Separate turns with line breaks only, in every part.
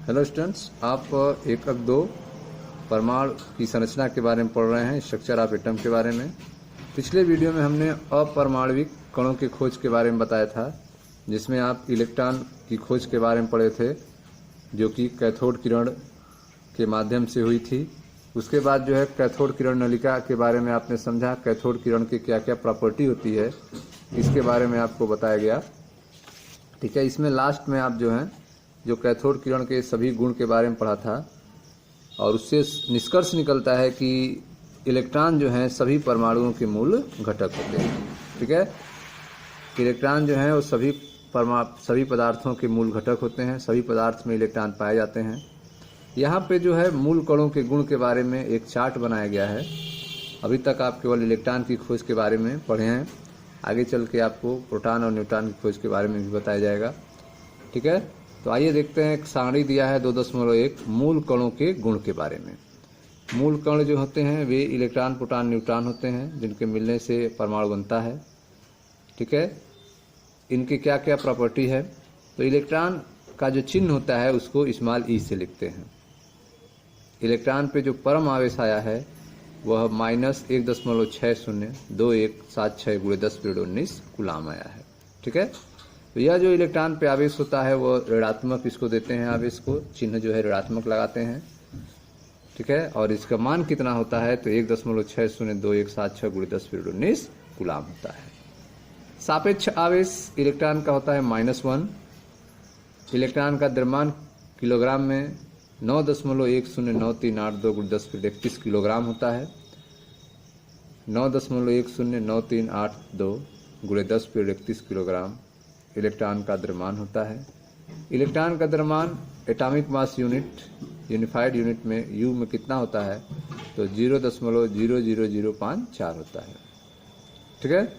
Hello students, आप एकक दो परमाणु की संरचना के बारे में पढ़ रहे हैं, स्ट्रक्चर ऑफ एटम के बारे में। पिछले वीडियो में हमने अपरमाणविक कणों की खोज के बारे में बताया था, जिसमें आप इलेक्ट्रॉन की खोज के बारे में पढ़े थे, जो कि कैथोड किरण के माध्यम से हुई थी। उसके बाद जो है कैथोड किरण नलिका के बारे में आपने समझा, कैथोड किरण की क्या क्या प्रॉपर्टी होती है इसके बारे में आपको बताया गया। ठीक है, इसमें लास्ट में आप जो कैथोड किरण के सभी गुण के बारे में पढ़ा था, और उससे निष्कर्ष निकलता है कि इलेक्ट्रॉन जो हैं सभी परमाणुओं के मूल घटक होते हैं। ठीक है, इलेक्ट्रॉन जो हैं वो सभी पदार्थों के मूल घटक होते हैं। सभी पदार्थ में इलेक्ट्रॉन पाए जाते हैं। यहाँ पे जो है मूल कणों के गुण के बारे में एक चार्ट बनाया गया है। अभी तक आप केवल इलेक्ट्रॉन की खोज के बारे में पढ़े हैं, आगे चल के आपको प्रोटॉन और न्यूट्रॉन की खोज के बारे में भी बताया जाएगा। ठीक है, तो आइए देखते हैं। एक सारणी दिया है 2.1 मूल कणों के गुण के बारे में। मूल कण जो होते हैं वे इलेक्ट्रॉन, प्रोटॉन, न्यूट्रॉन होते हैं, जिनके मिलने से परमाणु बनता है। ठीक है, इनकी क्या क्या प्रॉपर्टी है। तो इलेक्ट्रॉन का जो चिन्ह होता है उसको स्मॉल ई से लिखते हैं। इलेक्ट्रॉन पे जो परम आवेश आया है वह -1.602176 × 10⁻19 कूलाम आया है। ठीक है, तो यह जो इलेक्ट्रॉन पे आवेश होता है वो ऋणात्मक इसको देते हैं, आवेश को चिन्ह जो है ऋणात्मक लगाते हैं। ठीक है, और इसका मान कितना होता है तो 1.602176 × 10⁻19 कूलाम होता है। सापेक्ष आवेश इलेक्ट्रॉन का होता है -1। इलेक्ट्रॉन का द्रव्यमान किलोग्राम में 9.109382 × 10⁻31 किलोग्राम होता है। 9.109382 × 10⁻31 किलोग्राम इलेक्ट्रॉन का द्रव्यमान होता है। इलेक्ट्रॉन का द्रव्यमान atomic mass unit, unified unit में यू में कितना होता है तो 0.00054 होता है। ठीक है,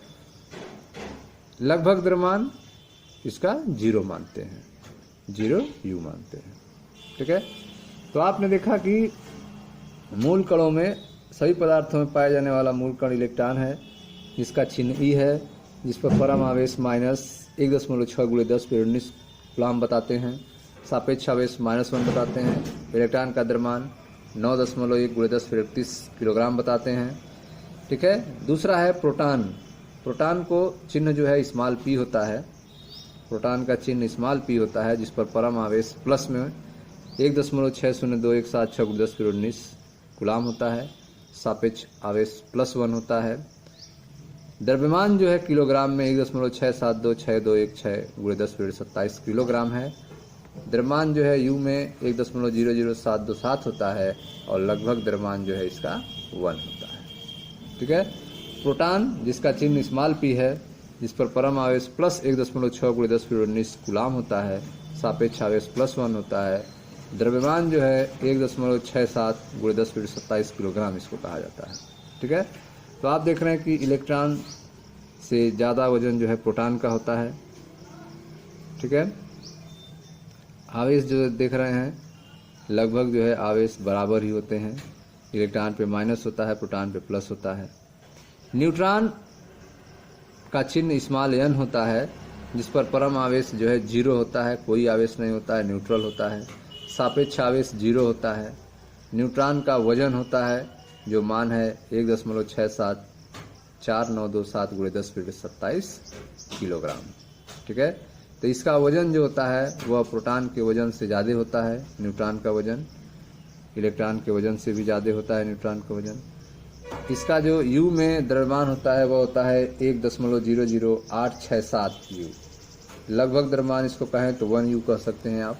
लगभग द्रव्यमान इसका 0 मानते हैं, 0 यू मानते हैं। ठीक है, तो आपने देखा कि मूल कणों में सभी पदार्थों में पाया जाने वाला मूल कण इलेक्ट्रॉन है, जिसका चिन्ह ई है, जिस पर परम आवेश -1.6 × 10⁻19 कूलाम बताते हैं। सापेक्ष आवेश -1 बताते हैं। इलेक्ट्रॉन का द्रव्यमान 9.1 × 10⁻31 किलोग्राम बताते हैं। ठीक है, दूसरा है प्रोटॉन। प्रोटॉन को चिन्ह जो है स्मॉल पी होता है। प्रोटॉन का चिन्ह स्मॉल पी होता है, जिस पर परम आवेश प्लस में 1.602176 × 10⁻19 कूलाम होता है। सापेक्ष आवेश +1 होता है। द्रव्यमान जो है किलोग्राम में 1.672621 × 10⁻27 किलोग्राम है। द्रव्यमान जो है यू में 1.00727 होता है, और लगभग द्रव्यमान जो है इसका 1 होता है। ठीक है, प्रोटॉन जिसका चिन्ह स्मॉल पी है, जिस पर परम आवेश +1.6 × 10⁻19 कूलाम होता है। सापेक्ष आवेश +1 होता है। द्रव्यमान जो है 1.67 × 10⁻27 किलोग्राम इसको कहा जाता है। ठीक है, तो आप देख रहे हैं कि इलेक्ट्रॉन से ज़्यादा वजन जो है प्रोटॉन का होता है। ठीक है, आवेश जो देख रहे हैं लगभग जो है आवेश बराबर ही होते हैं। इलेक्ट्रॉन पे माइनस होता है, प्रोटॉन पे प्लस होता है। न्यूट्रॉन का चिन्ह स्मॉल n होता है, जिस पर परम आवेश जो है 0 होता है, कोई आवेश नहीं होता है, न्यूट्रल होता है। सापेक्ष आवेश 0 होता है। न्यूट्रॉन का वजन होता है, जो मान है 1.674927 × 10⁻27 किलोग्राम। ठीक है, तो इसका वजन जो होता है वह प्रोटॉन के वजन से ज़्यादा होता है। न्यूट्रॉन का वजन इलेक्ट्रॉन के वजन से भी ज़्यादा होता है, न्यूट्रॉन का वजन। इसका जो यू में द्रव्यमान होता है वह होता है 1.00867 यू। लगभग द्रव्यमान इसको कहें तो 1 यू कह सकते हैं आप।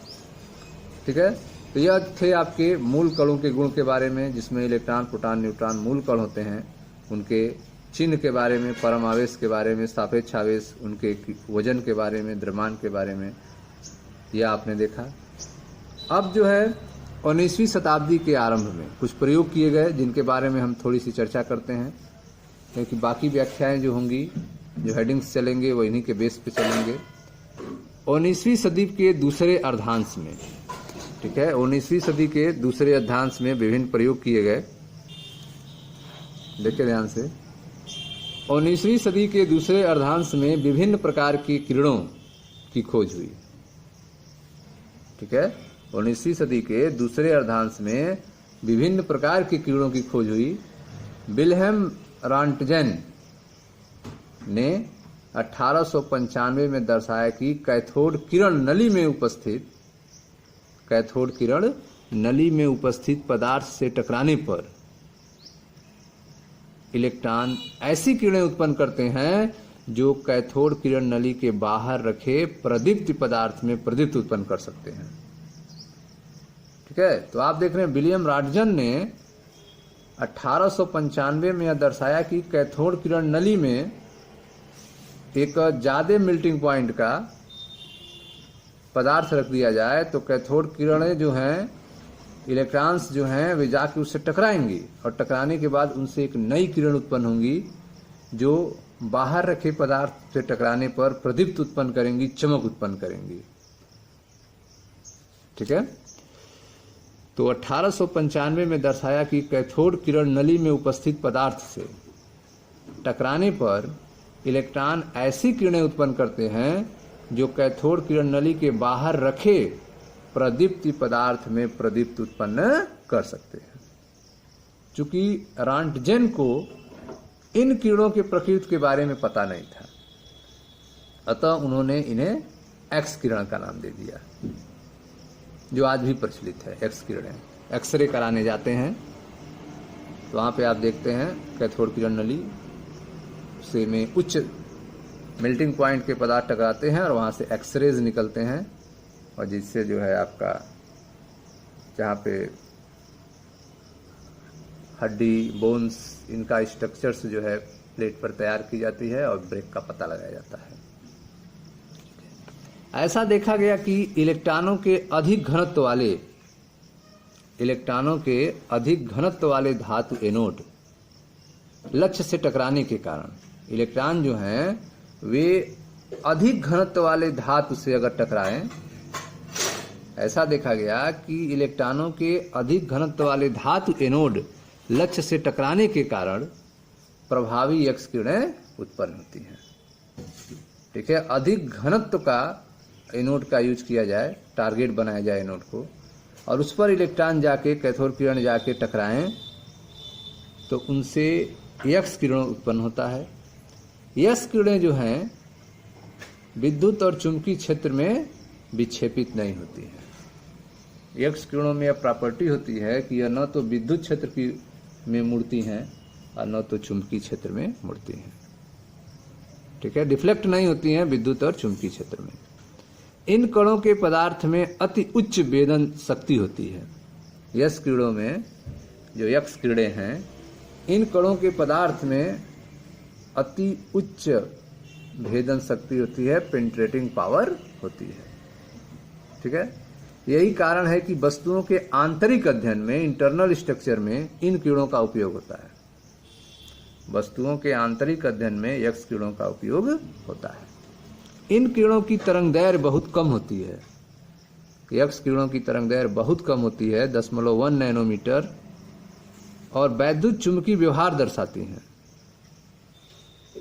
ठीक है, तो यह थे आपके मूल कणों के गुण के बारे में, जिसमें इलेक्ट्रॉन, प्रोटॉन, न्यूट्रॉन मूल कण होते हैं, उनके चिन्ह के बारे में, परम आवेश के बारे में, सापेक्ष आवेश, उनके वजन के बारे में, द्रव्यमान के बारे में, यह आपने देखा। अब जो है 19वीं शताब्दी के आरंभ में कुछ प्रयोग किए गए, जिनके बारे में हम थोड़ी सी चर्चा करते हैं, क्योंकि बाकी व्याख्याएं जो होंगी, जो हेडिंग्स चलेंगे वो इन्हीं के बेस पे चलेंगे। 19वीं सदी के दूसरे अर्धांश में, ठीक है, 19वीं सदी के दूसरे अर्धांश में विभिन्न प्रयोग किए गए। देखिए ध्यान से, 19वीं सदी के दूसरे अर्धांश में विभिन्न प्रकार की किरणों की खोज हुई। ठीक है, 19वीं सदी के दूसरे अर्धांश में विभिन्न प्रकार के किरणों की खोज हुई। विल्हेम रॉन्टजेन ने 1895 में दर्शाया कि कैथोड किरण नली में उपस्थित पदार्थ से टकराने पर इलेक्ट्रॉन ऐसी किरणें उत्पन्न करते हैं जो कैथोड किरण नली के बाहर रखे प्रदीप्त पदार्थ में प्रदीप्त उत्पन्न कर सकते हैं। ठीक है, तो आप देख रहे हैं विलियम रॉन्टजेन ने 1895 में यह दर्शाया कि कैथोड किरण नली में एक ज्यादा मेल्टिंग पॉइंट का पदार्थ रख दिया जाए तो कैथोड किरणें जो हैं, इलेक्ट्रॉन्स जो हैं, वे जाके उससे टकराएंगी और टकराने के बाद उनसे एक नई किरण उत्पन्न होंगी जो बाहर रखे पदार्थ से टकराने पर प्रदीप्त उत्पन्न करेंगी, चमक उत्पन्न करेंगी। ठीक है, तो 1895 में दर्शाया कि कैथोड किरण नली में उपस्थित पदार्थ से टकराने पर इलेक्ट्रॉन ऐसी किरणें उत्पन्न करते हैं जो कैथोड किरण नली के बाहर रखे प्रदीप्त पदार्थ में प्रदीप्त उत्पन्न कर सकते हैं। चूंकि रॉन्टजेन को इन किरणों के प्रकृति के बारे में पता नहीं था, अतः उन्होंने इन्हें एक्स किरण का नाम दे दिया, जो आज भी प्रचलित है। एक्स किरणें, एक्सरे कराने जाते हैं तो वहां पे आप देखते हैं कैथोड किरण नली से में उच्च मेल्टिंग पॉइंट के पदार्थ टकराते हैं और वहां से एक्सरेज निकलते हैं, और जिससे जो है आपका जहाँ पे हड्डी, बोन्स, इनका स्ट्रक्चर्स जो है प्लेट पर तैयार की जाती है और ब्रेक का पता लगाया जाता है। ऐसा देखा गया कि इलेक्ट्रॉनों के अधिक घनत्व वाले धातु एनोड लक्ष्य से टकराने के कारण, इलेक्ट्रॉन जो हैं वे अधिक घनत्व वाले धातु से अगर टकराएं, ऐसा देखा गया कि इलेक्ट्रॉनों के अधिक घनत्व वाले धातु एनोड लक्ष्य से टकराने के कारण प्रभावी एक्स किरणें उत्पन्न होती हैं। ठीक है, अधिक घनत्व का एनोड का यूज किया जाए, टारगेट बनाया जाए एनोड को, और उस पर इलेक्ट्रॉन जाके, कैथोड किरण जाके टकराएं तो उनसे एक्स किरण उत्पन्न होता है। एक्स किरणें जो हैं विद्युत और चुंबकीय क्षेत्र में विक्षेपित नहीं होती हैं। एक्स किरणों में यह प्रॉपर्टी होती है कि यह न तो विद्युत क्षेत्र में मुड़ती हैं और न तो चुंबकीय क्षेत्र में मुड़ती हैं। ठीक है, डिफ्लेक्ट नहीं होती हैं विद्युत और चुंबकीय क्षेत्र में। इन कणों के पदार्थ में अति उच्च भेदन शक्ति होती है। एक्स किरणों में जो एक्स किरणें हैं, इन कणों के पदार्थ में अति उच्च भेदन शक्ति होती है, पेनिट्रेटिंग पावर होती है। ठीक है, यही कारण है कि वस्तुओं के आंतरिक अध्ययन में, इंटरनल स्ट्रक्चर में इन किरणों का उपयोग होता है। वस्तुओं के आंतरिक अध्ययन में एक्स किरणों का उपयोग होता है। इन किरणों की तरंगदैर्घ्य बहुत कम होती है। एक्स किरणों की तरंगदैर्घ्य बहुत कम होती है, 0.1 नैनोमीटर, और वैद्युत चुंबकीय व्यवहार दर्शाती हैं।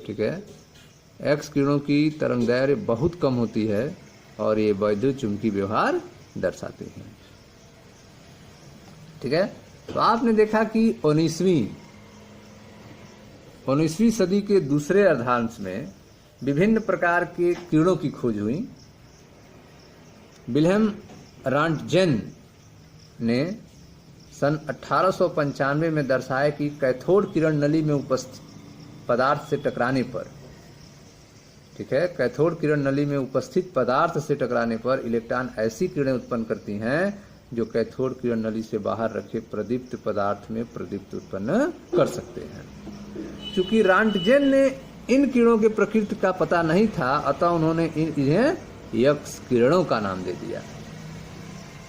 ठीक है, एक्स किरणों की तरंगदैर्घ्य बहुत कम होती है और ये वैद्युत चुंबकीय व्यवहार दर्शाते हैं। ठीक है, तो आपने देखा कि 19वीं सदी के दूसरे अर्धांश में विभिन्न प्रकार के किरणों की खोज हुई। विल्हेम रॉन्टजेन ने सन 1895 में दर्शाया कि कैथोड किरण नली में उपस्थित पदार्थ से टकराने पर, ठीक है, कैथोड किरण नली में उपस्थित पदार्थ से टकराने पर इलेक्ट्रॉन ऐसी किरणें उत्पन्न करती हैं जो कैथोड किरण नली से बाहर रखे प्रदीप्त पदार्थ में प्रदीप्त उत्पन्न कर सकते हैं। चूंकि रॉन्टजेन ने इन किरणों के प्रकृति का पता नहीं था, अतः उन्होंने इन्हें एक्स किरणों का नाम दे दिया,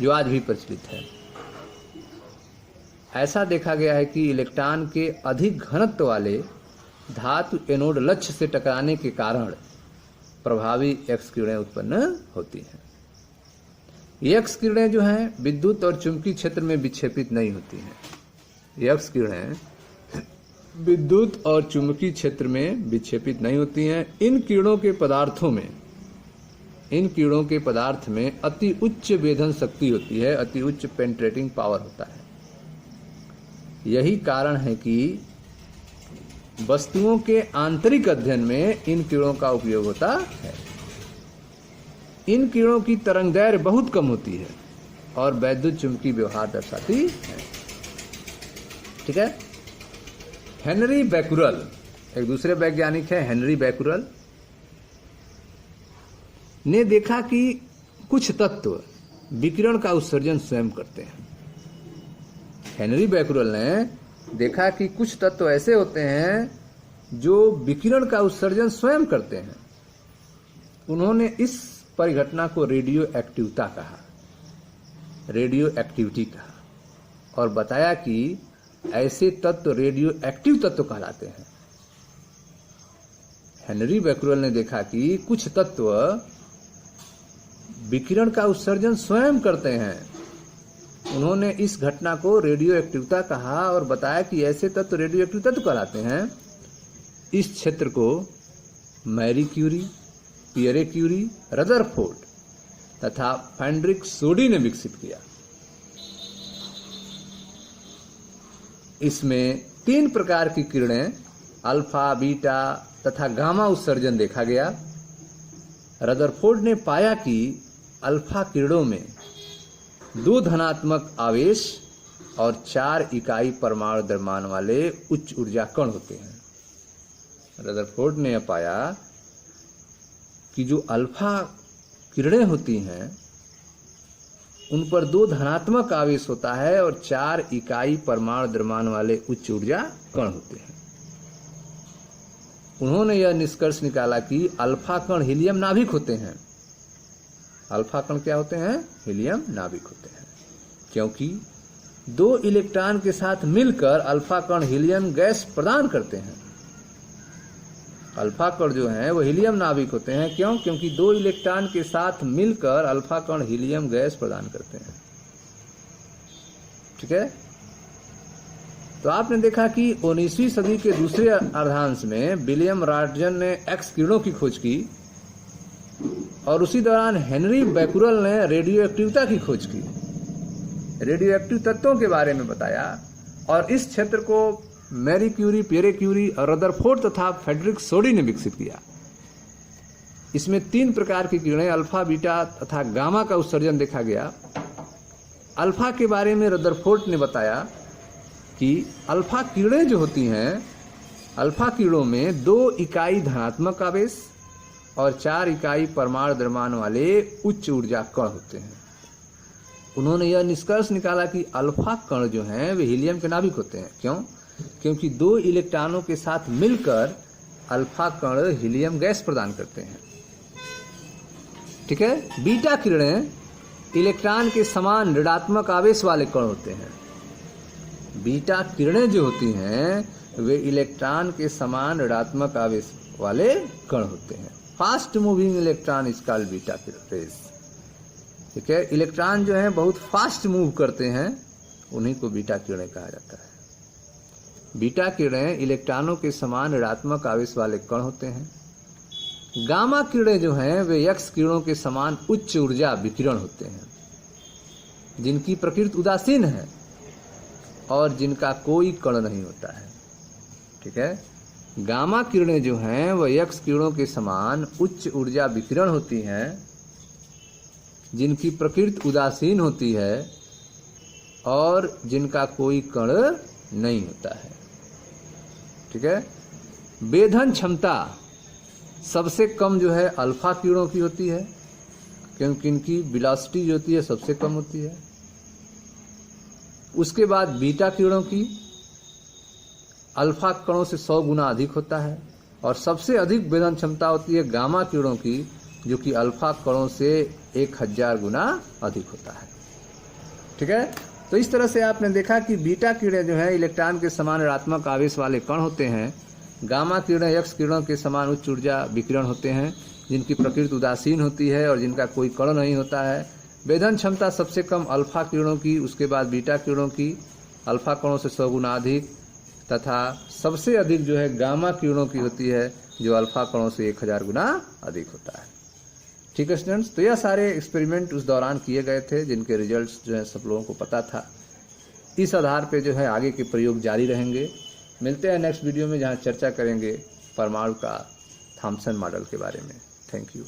जो आज भी प्रचलित है। ऐसा देखा गया है कि इलेक्ट्रॉन के अधिक घनत्व वाले धातु एनोड लक्ष्य से टकराने के कारण प्रभावी एक्स किरणें उत्पन्न होती हैं। एक्स किरणें जो हैं विद्युत और चुंबकीय क्षेत्र में विक्षेपित नहीं होती हैं। एक्स किरणें विद्युत और चुंबकीय क्षेत्र में विक्षेपित नहीं होती हैं। इन किरणों के पदार्थों में इन कीड़ों के पदार्थ में अति उच्च वेधन शक्ति होती है, अति उच्च पेनिट्रेटिंग पावर होता है। यही कारण है कि वस्तुओं के आंतरिक अध्ययन में इन कीड़ों का उपयोग होता है। इन कीड़ों की तरंगदैर्घ्य बहुत कम होती है और वैद्युत चुंबकीय व्यवहार दर्शाती है। ठीक है। हेनरी बैकुरल, एक दूसरे वैज्ञानिक है हेनरी बैकुरल, ने देखा कि कुछ तत्व विकिरण का उत्सर्जन स्वयं करते हैं। हेनरी बैकुरल ने देखा कि कुछ तत्व ऐसे होते हैं जो विकिरण का उत्सर्जन स्वयं करते हैं। उन्होंने इस परिघटना को रेडियो एक्टिविटी कहा और बताया कि ऐसे तत्व रेडियो एक्टिव तत्व कहलाते हैं। हेनरी बैकुरल ने देखा कि कुछ तत्व विकिरण का उत्सर्जन स्वयं करते हैं। उन्होंने इस घटना को रेडियो एक्टिविटी कहा और बताया कि ऐसे तत्व रेडियो एक्टिव तत्व कहलाते हैं। इस क्षेत्र को Marie Curie, Pierre Curie, Rutherford तथा फ्रेडरिक सोडी ने विकसित किया। इसमें 3 प्रकार की किरणें अल्फा, बीटा तथा गामा उत्सर्जन देखा गया। रदरफोर्ड ने पाया कि अल्फा किरणों में 2 धनात्मक आवेश और 4 इकाई परमाणु द्रव्यमान वाले उच्च ऊर्जा कण होते हैं। रदरफोर्ड ने पाया कि जो अल्फा किरणें होती हैं उन पर 2 धनात्मक आवेश होता है और 4 इकाई परमाणु द्रव्यमान वाले उच्च ऊर्जा कण होते हैं। उन्होंने यह निष्कर्ष निकाला कि अल्फा कण हीलियम नाभिक होते हैं। अल्फा कण क्या होते हैं? हीलियम नाभिक होते हैं, क्योंकि 2 इलेक्ट्रॉन के साथ मिलकर अल्फा कण हीलियम गैस प्रदान करते हैं। अल्फा कण जो हैं वो हीलियम नाभिक होते हैं। क्यों? क्योंकि 2 इलेक्ट्रॉन के साथ मिलकर अल्फा कण हीलियम गैस प्रदान करते हैं। ठीक है। तो आपने देखा कि 19वीं सदी के दूसरे अर्धांश में विलियम रॉन्टजन ने एक्स किरणों की खोज की और उसी दौरान हेनरी बैकुरल ने रेडियो एक्टिविटी की खोज की, रेडियो एक्टिव तत्वों के बारे में बताया। और इस क्षेत्र को मैरी क्यूरी, पियरे क्यूरी और रदरफोर्ड तथा फ्रेडरिक सोडी ने विकसित किया। इसमें 3 प्रकार की किरणें अल्फा, बीटा तथा गामा का उत्सर्जन देखा गया। अल्फा के बारे में रदरफोर्ड ने बताया कि अल्फा किरणें जो होती हैं, अल्फा किरणों में 2 इकाई धनात्मक आवेश और 4 इकाई परमाणु द्रव्यमान वाले उच्च ऊर्जा कण होते हैं। उन्होंने यह निष्कर्ष निकाला कि अल्फा कण जो हैं वे हीलियम के नाभिक होते हैं। क्यों? क्योंकि 2 इलेक्ट्रॉनों के साथ मिलकर अल्फा कण हीलियम गैस प्रदान करते हैं। ठीक है। बीटा किरणें इलेक्ट्रॉन के समान ऋणात्मक आवेश वाले कण होते हैं। बीटा किरणें जो होती हैं वे इलेक्ट्रॉन के समान ऋणात्मक आवेश वाले कण होते हैं। Fast moving electron is called beta raise. ठीक है। इलेक्ट्रॉन जो है बहुत फास्ट मूव करते हैं, उन्हीं को बीटा किरणें कहा जाता है। बीटा किरणें इलेक्ट्रॉनों के समान ऋणात्मक आवेश वाले कण होते हैं। गामा किरणें जो हैं वे एक्स किरणों के समान उच्च ऊर्जा विकिरण होते हैं, जिनकी प्रकृति उदासीन है और जिनका कोई कण नहीं होता है। ठीक है। गामा किरणें जो हैं वह एक्स किरणों के समान उच्च ऊर्जा विकिरण होती हैं, जिनकी प्रकृति उदासीन होती है और जिनका कोई कण नहीं होता है। ठीक है। वेधन क्षमता सबसे कम जो है अल्फा किरणों की होती है, क्योंकि इनकी वेलोसिटी जो होती है सबसे कम होती है। उसके बाद बीटा किरणों की अल्फा कणों से 100 गुना अधिक होता है और सबसे अधिक वेधन क्षमता होती है गामा किरणों की, जो कि अल्फा कणों से 1000 गुना अधिक होता है। ठीक है। तो इस तरह से आपने देखा कि बीटा किरणें जो है इलेक्ट्रॉन के समान ऋणात्मक आवेश वाले कण होते हैं। गामा किरणें एक्स किरणों के समान उच्च ऊर्जा विकिरण होते हैं, जिनकी प्रकृति उदासीन होती है और जिनका कोई कण नहीं होता है। वेधन क्षमता सबसे कम अल्फा किरणों की, उसके बाद बीटा किरणों की अल्फा कणों से 100 गुना अधिक, तथा सबसे अधिक जो है गामा किरणों की होती है, जो अल्फा कणों से 1000 गुना अधिक होता है। ठीक है स्टूडेंट्स, तो यह सारे एक्सपेरिमेंट उस दौरान किए गए थे जिनके रिजल्ट्स जो है सब लोगों को पता था। इस आधार पे जो है आगे के प्रयोग जारी रहेंगे। मिलते हैं नेक्स्ट वीडियो में, जहाँ चर्चा करेंगे परमाणु का थॉमसन मॉडल के बारे में। Thank you.